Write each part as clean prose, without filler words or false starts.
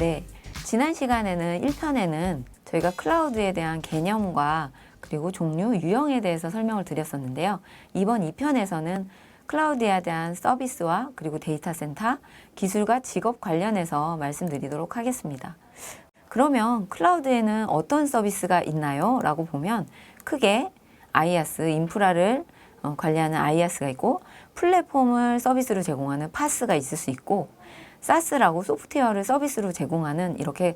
네, 지난 시간에는 1편에는 저희가 클라우드에 대한 개념과 그리고 종류, 유형에 대해서 설명을 드렸었는데요. 이번 2편에서는 클라우드에 대한 서비스와 그리고 데이터 센터, 기술과 직업 관련해서 말씀드리도록 하겠습니다. 그러면 클라우드에는 어떤 서비스가 있나요? 라고 보면 크게 IaaS, 인프라를 관리하는 IaaS가 있고 플랫폼을 서비스로 제공하는 PaaS가 있을 수 있고 SaaS라고 소프트웨어를 서비스로 제공하는 이렇게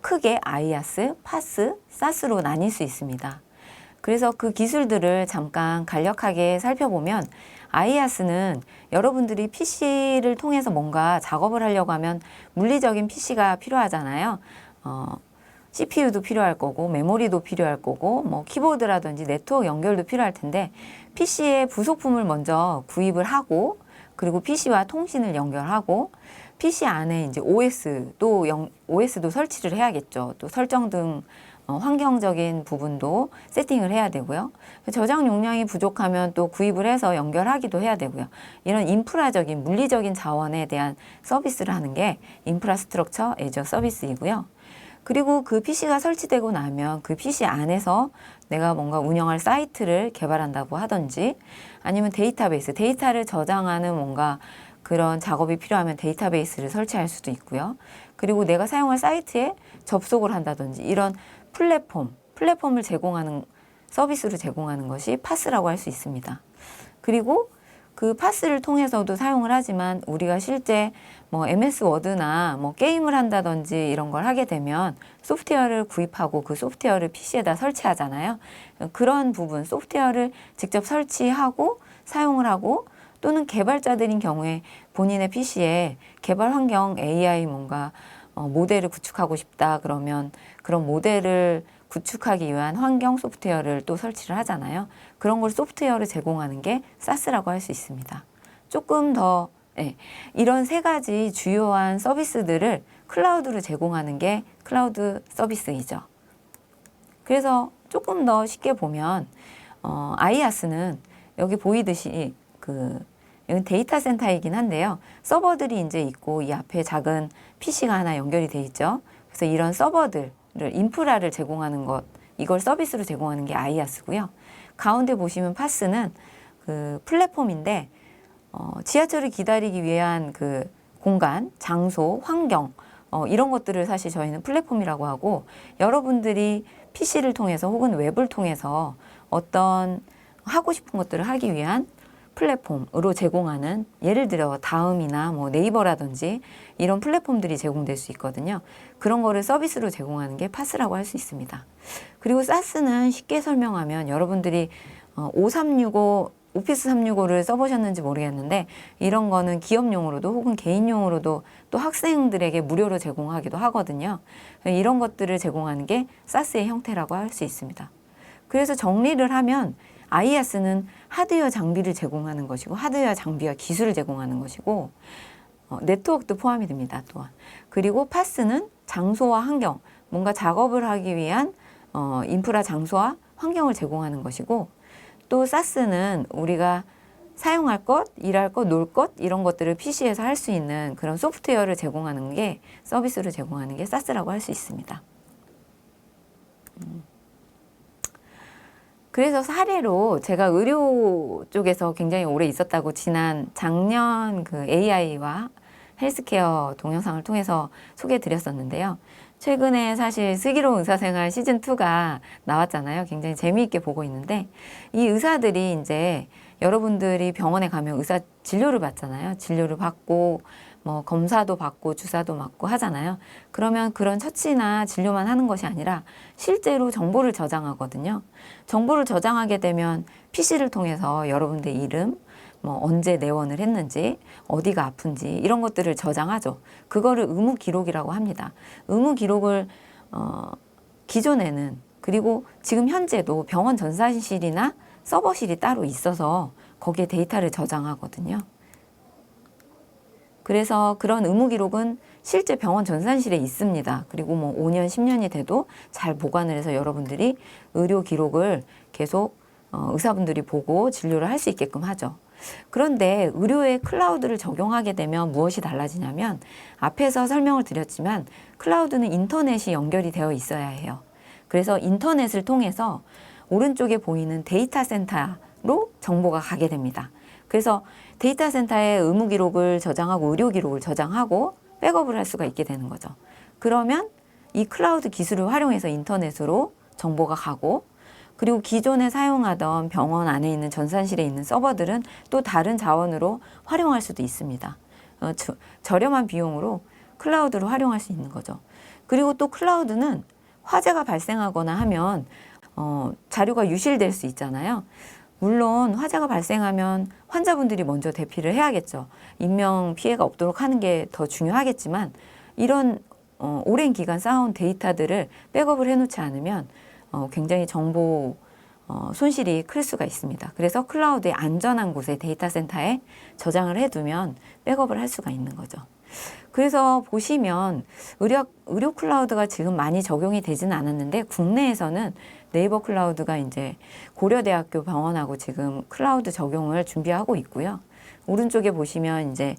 크게 IaaS, PaaS, SaaS로 나뉠 수 있습니다. 그래서 그 기술들을 잠깐 간략하게 살펴보면 IaaS는 여러분들이 PC를 통해서 뭔가 작업을 하려고 하면 물리적인 PC가 필요하잖아요. CPU도 필요할 거고 메모리도 필요할 거고 뭐 키보드라든지 네트워크 연결도 필요할 텐데 PC의 부속품을 먼저 구입을 하고 그리고 PC와 통신을 연결하고 PC 안에 이제 OS도 설치를 해야겠죠. 또 설정 등 환경적인 부분도 세팅을 해야 되고요. 저장 용량이 부족하면 또 구입을 해서 연결하기도 해야 되고요. 이런 인프라적인 물리적인 자원에 대한 서비스를 하는 게 인프라스트럭처 애저 서비스이고요. 그리고 그 PC가 설치되고 나면 그 PC 안에서 내가 뭔가 운영할 사이트를 개발한다고 하든지 아니면 데이터베이스, 데이터를 저장하는 뭔가 그런 작업이 필요하면 데이터베이스를 설치할 수도 있고요. 그리고 내가 사용할 사이트에 접속을 한다든지 이런 플랫폼을 제공하는 서비스로 제공하는 것이 PaaS라고 할 수 있습니다. 그리고 그 PaaS를 통해서도 사용을 하지만 우리가 실제 뭐 MS 워드나 뭐 게임을 한다든지 이런 걸 하게 되면 소프트웨어를 구입하고 그 소프트웨어를 PC에다 설치하잖아요. 그런 부분, 소프트웨어를 직접 설치하고 사용을 하고 또는 개발자들인 경우에 본인의 PC에 개발 환경 AI 뭔가 모델을 구축하고 싶다 그러면 그런 모델을 구축하기 위한 환경 소프트웨어를 또 설치를 하잖아요. 그런 걸 소프트웨어를 제공하는 게 SaaS라고 할 수 있습니다. 조금 더 이런 세 가지 주요한 서비스들을 클라우드로 제공하는 게 클라우드 서비스이죠. 그래서 조금 더 쉽게 보면 IaaS는 여기 보이듯이 여기 데이터 센터이긴 한데요. 서버들이 이제 있고 이 앞에 작은 PC가 하나 연결이 돼 있죠. 그래서 이런 서버들을 인프라를 제공하는 것, 이걸 서비스로 제공하는 게 IaaS고요. 가운데 보시면 PaaS는 그 플랫폼인데 지하철을 기다리기 위한 그 공간, 장소, 환경 이런 것들을 사실 저희는 플랫폼이라고 하고 여러분들이 PC를 통해서 혹은 웹을 통해서 어떤 하고 싶은 것들을 하기 위한 플랫폼으로 제공하는 예를 들어 다음이나 뭐 네이버라든지 이런 플랫폼들이 제공될 수 있거든요. 그런 거를 서비스로 제공하는 게 PaaS라고 할 수 있습니다. 그리고 SaaS는 쉽게 설명하면 여러분들이 5365 오피스 365를 써보셨는지 모르겠는데 이런 거는 기업용으로도 혹은 개인용으로도 또 학생들에게 무료로 제공하기도 하거든요. 이런 것들을 제공하는 게 SaaS의 형태라고 할 수 있습니다. 그래서 정리를 하면 IaaS는 하드웨어 장비를 제공하는 것이고 하드웨어 장비와 기술을 제공하는 것이고 네트워크도 포함이 됩니다. 또한. 그리고 PaaS는 장소와 환경, 뭔가 작업을 하기 위한 인프라 장소와 환경을 제공하는 것이고 또 SaaS는 우리가 사용할 것, 일할 것, 놀 것 이런 것들을 PC에서 할 수 있는 그런 소프트웨어를 제공하는 게 서비스를 제공하는 게 SaaS라고 할 수 있습니다. 그래서 사례로 제가 의료 쪽에서 굉장히 오래 있었다고 작년 그 AI와 헬스케어 동영상을 통해서 소개해 드렸었는데요. 최근에 사실 슬기로운 의사생활 시즌2가 나왔잖아요. 굉장히 재미있게 보고 있는데 이 의사들이 이제 여러분들이 병원에 가면 의사 진료를 받잖아요. 진료를 받고 뭐 검사도 받고 주사도 맞고 하잖아요. 그러면 그런 처치나 진료만 하는 것이 아니라 실제로 정보를 저장하거든요. 정보를 저장하게 되면 PC를 통해서 여러분들 이름, 뭐 언제 내원을 했는지, 어디가 아픈지 이런 것들을 저장하죠. 그거를 의무 기록이라고 합니다. 의무 기록을 기존에는 그리고 지금 현재도 병원 전산실이나 서버실이 따로 있어서 거기에 데이터를 저장하거든요. 그래서 그런 의무 기록은 실제 병원 전산실에 있습니다. 그리고 뭐 5년, 10년이 돼도 잘 보관을 해서 여러분들이 의료 기록을 계속 의사분들이 보고 진료를 할 수 있게끔 하죠. 그런데 의료에 클라우드를 적용하게 되면 무엇이 달라지냐면 앞에서 설명을 드렸지만 클라우드는 인터넷이 연결이 되어 있어야 해요. 그래서 인터넷을 통해서 오른쪽에 보이는 데이터 센터로 정보가 가게 됩니다. 그래서 데이터 센터에 의무 기록을 저장하고 의료 기록을 저장하고 백업을 할 수가 있게 되는 거죠. 그러면 이 클라우드 기술을 활용해서 인터넷으로 정보가 가고, 그리고 기존에 사용하던 병원 안에 있는 전산실에 있는 서버들은 또 다른 자원으로 활용할 수도 있습니다. 저렴한 비용으로 클라우드를 활용할 수 있는 거죠. 그리고 또 클라우드는 화재가 발생하거나 하면 자료가 유실될 수 있잖아요. 물론 화재가 발생하면 환자분들이 먼저 대피를 해야겠죠. 인명 피해가 없도록 하는 게 더 중요하겠지만, 이런 오랜 기간 쌓아온 데이터들을 백업을 해놓지 않으면 굉장히 정보 손실이 클 수가 있습니다. 그래서 클라우드의 안전한 곳에 데이터 센터에 저장을 해두면 백업을 할 수가 있는 거죠. 그래서 보시면 의료 클라우드가 지금 많이 적용이 되지는 않았는데, 국내에서는 네이버 클라우드가 이제 고려대학교 병원하고 지금 클라우드 적용을 준비하고 있고요. 오른쪽에 보시면 이제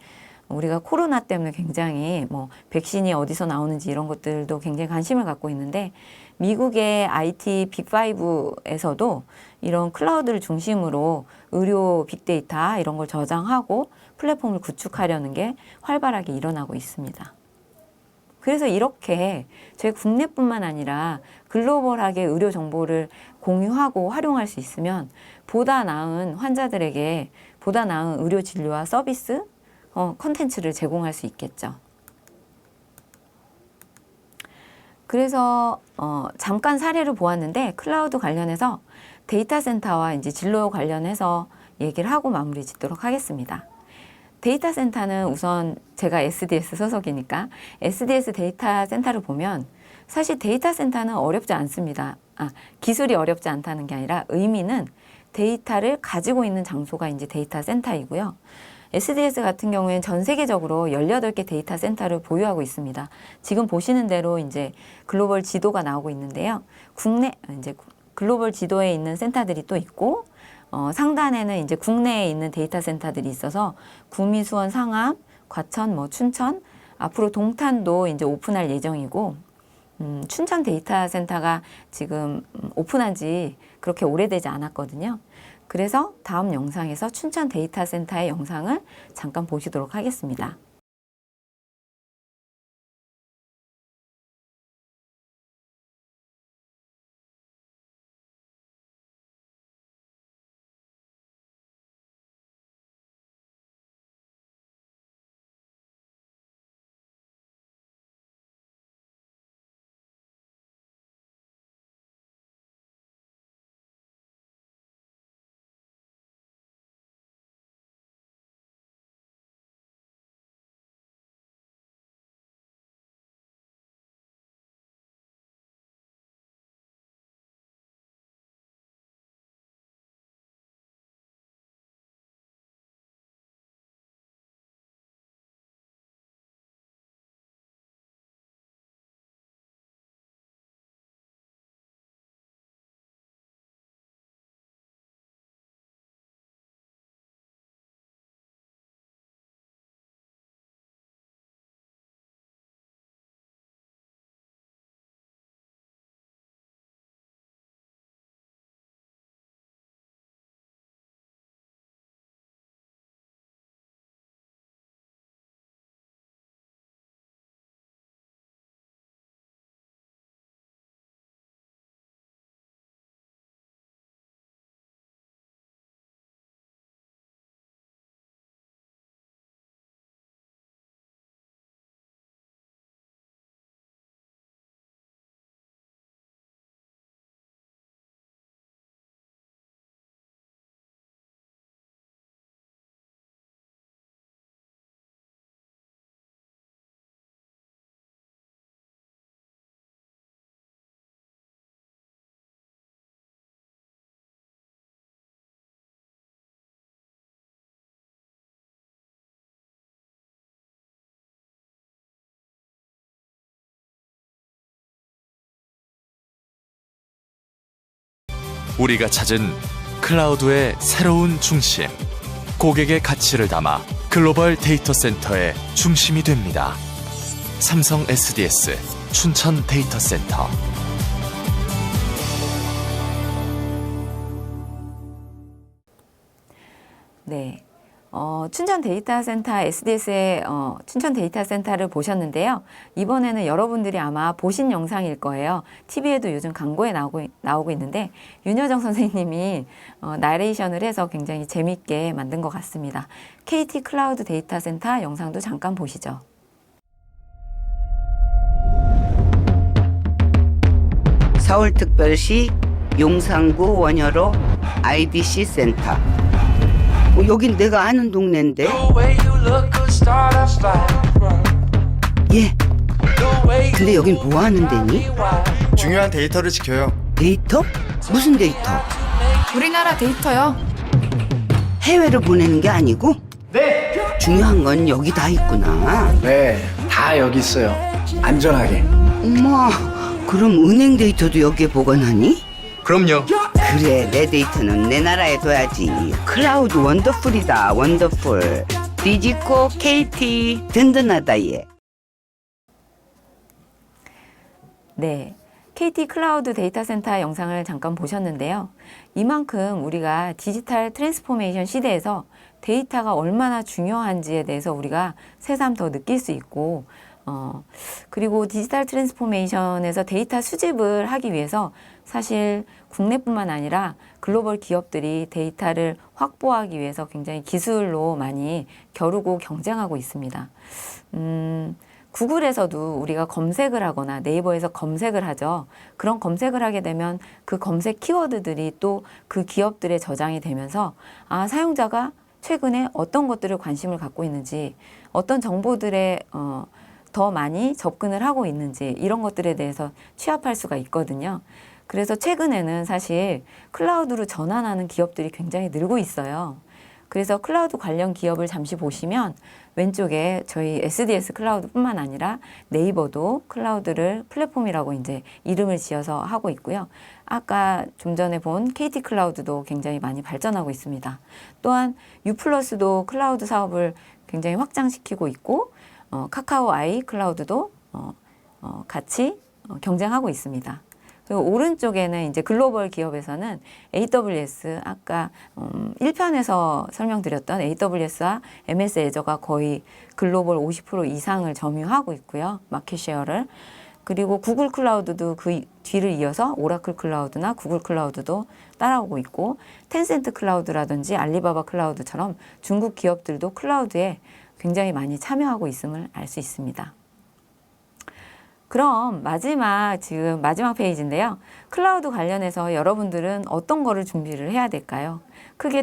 우리가 코로나 때문에 굉장히 백신이 어디서 나오는지 이런 것들도 굉장히 관심을 갖고 있는데, 미국의 IT 빅5에서도 이런 클라우드를 중심으로 의료 빅데이터 이런 걸 저장하고 플랫폼을 구축하려는 게 활발하게 일어나고 있습니다. 그래서 이렇게 저희 국내뿐만 아니라 글로벌하게 의료 정보를 공유하고 활용할 수 있으면 보다 나은 환자들에게 보다 나은 의료 진료와 서비스, 콘텐츠를 제공할 수 있겠죠. 그래서 잠깐 사례를 보았는데, 클라우드 관련해서 데이터 센터와 이제 진로 관련해서 얘기를 하고 마무리 짓도록 하겠습니다. 데이터 센터는 우선 제가 SDS 소속이니까 SDS 데이터 센터를 보면 사실 데이터 센터는 어렵지 않습니다. 기술이 어렵지 않다는 게 아니라 의미는 데이터를 가지고 있는 장소가 이제 데이터 센터이고요. SDS 같은 경우에는 전 세계적으로 18개 데이터 센터를 보유하고 있습니다. 지금 보시는 대로 이제 글로벌 지도가 나오고 있는데요. 국내 이제 글로벌 지도에 있는 센터들이 또 있고, 상단에는 이제 국내에 있는 데이터 센터들이 있어서 구미, 수원, 상암, 과천, 춘천, 앞으로 동탄도 이제 오픈할 예정이고, 춘천 데이터 센터가 지금 오픈한 지 그렇게 오래되지 않았거든요. 그래서 다음 영상에서 춘천 데이터 센터의 영상을 잠깐 보시도록 하겠습니다. 우리가 찾은 클라우드의 새로운 중심. 고객의 가치를 담아 글로벌 데이터 센터의 중심이 됩니다. 삼성 SDS 춘천 데이터 센터. 네. 춘천 데이터 센터 SDS의 춘천 데이터 센터를 보셨는데요. 이번에는 여러분들이 아마 보신 영상일 거예요. TV에도 요즘 광고에 나오고 있는데 윤여정 선생님이 나레이션을 해서 굉장히 재밌게 만든 것 같습니다. KT 클라우드 데이터 센터 영상도 잠깐 보시죠. 서울특별시 용산구 원효로 IDC 센터. 여긴 내가 아는 동네인데. 예. 근데 여긴 뭐 하는 데니? 중요한 데이터를 지켜요. 데이터? 무슨 데이터? 우리나라 데이터요. 해외로 보내는 게 아니고? 네. 중요한 건 여기 다 있구나. 네, 다 여기 있어요. 안전하게. 어머, 그럼 은행 데이터도 여기에 보관하니? 그럼요. 그래, 내 데이터는 내 나라에 둬야지. 클라우드 원더풀이다, 원더풀. 디지코 KT 든든하다 얘. 네. KT 클라우드 데이터 센터 영상을 잠깐 보셨는데요. 이만큼 우리가 디지털 트랜스포메이션 시대에서 데이터가 얼마나 중요한지에 대해서 우리가 새삼 더 느낄 수 있고, 그리고 디지털 트랜스포메이션에서 데이터 수집을 하기 위해서 사실 국내뿐만 아니라 글로벌 기업들이 데이터를 확보하기 위해서 굉장히 기술로 많이 겨루고 경쟁하고 있습니다. 구글에서도 우리가 검색을 하거나 네이버에서 검색을 하죠. 그런 검색을 하게 되면 그 검색 키워드들이 또 그 기업들의 저장이 되면서 사용자가 최근에 어떤 것들을 관심을 갖고 있는지, 어떤 정보들에 더 많이 접근을 하고 있는지 이런 것들에 대해서 취합할 수가 있거든요. 그래서 최근에는 사실 클라우드로 전환하는 기업들이 굉장히 늘고 있어요. 그래서 클라우드 관련 기업을 잠시 보시면 왼쪽에 저희 SDS 클라우드뿐만 아니라 네이버도 클라우드를 플랫폼이라고 이제 이름을 지어서 하고 있고요. 아까 좀 전에 본 KT 클라우드도 굉장히 많이 발전하고 있습니다. 또한 유플러스도 클라우드 사업을 굉장히 확장시키고 있고 카카오 아이 클라우드도 같이 경쟁하고 있습니다. 그리고 오른쪽에는 이제 글로벌 기업에서는 AWS, 아까 1편에서 설명드렸던 AWS와 MS 애저가 거의 글로벌 50% 이상을 점유하고 있고요. 마켓쉐어를. 그리고 구글 클라우드도 그 뒤를 이어서 오라클 클라우드나 구글 클라우드도 따라오고 있고, 텐센트 클라우드라든지 알리바바 클라우드처럼 중국 기업들도 클라우드에 굉장히 많이 참여하고 있음을 알 수 있습니다. 그럼 지금 마지막 페이지인데요. 클라우드 관련해서 여러분들은 어떤 거를 준비를 해야 될까요? 크게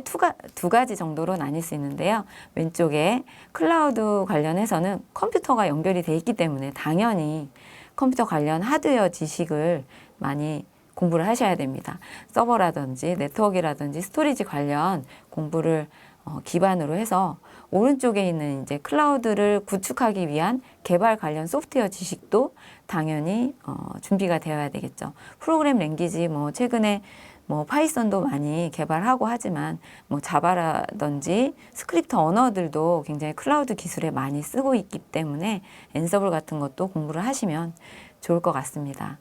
두 가지 정도로 나뉠 수 있는데요. 왼쪽에 클라우드 관련해서는 컴퓨터가 연결이 돼 있기 때문에 당연히 컴퓨터 관련 하드웨어 지식을 많이 공부를 하셔야 됩니다. 서버라든지 네트워크라든지 스토리지 관련 공부를 기반으로 해서 오른쪽에 있는 이제 클라우드를 구축하기 위한 개발 관련 소프트웨어 지식도 당연히 준비가 되어야 되겠죠. 프로그램 랭귀지 최근에 파이썬도 많이 개발하고 하지만 자바라든지 스크립트 언어들도 굉장히 클라우드 기술에 많이 쓰고 있기 때문에 앤서블 같은 것도 공부를 하시면 좋을 것 같습니다.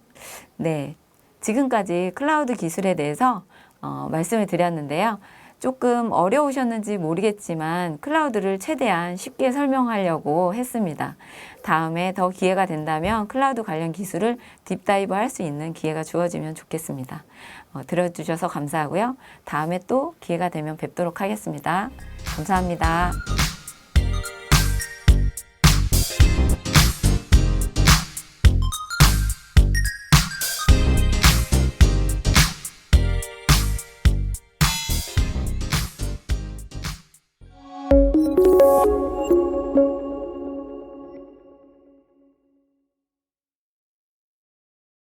네, 지금까지 클라우드 기술에 대해서 말씀을 드렸는데요. 조금 어려우셨는지 모르겠지만 클라우드를 최대한 쉽게 설명하려고 했습니다. 다음에 더 기회가 된다면 클라우드 관련 기술을 딥다이브 할 수 있는 기회가 주어지면 좋겠습니다. 들어주셔서 감사하고요. 다음에 또 기회가 되면 뵙도록 하겠습니다. 감사합니다.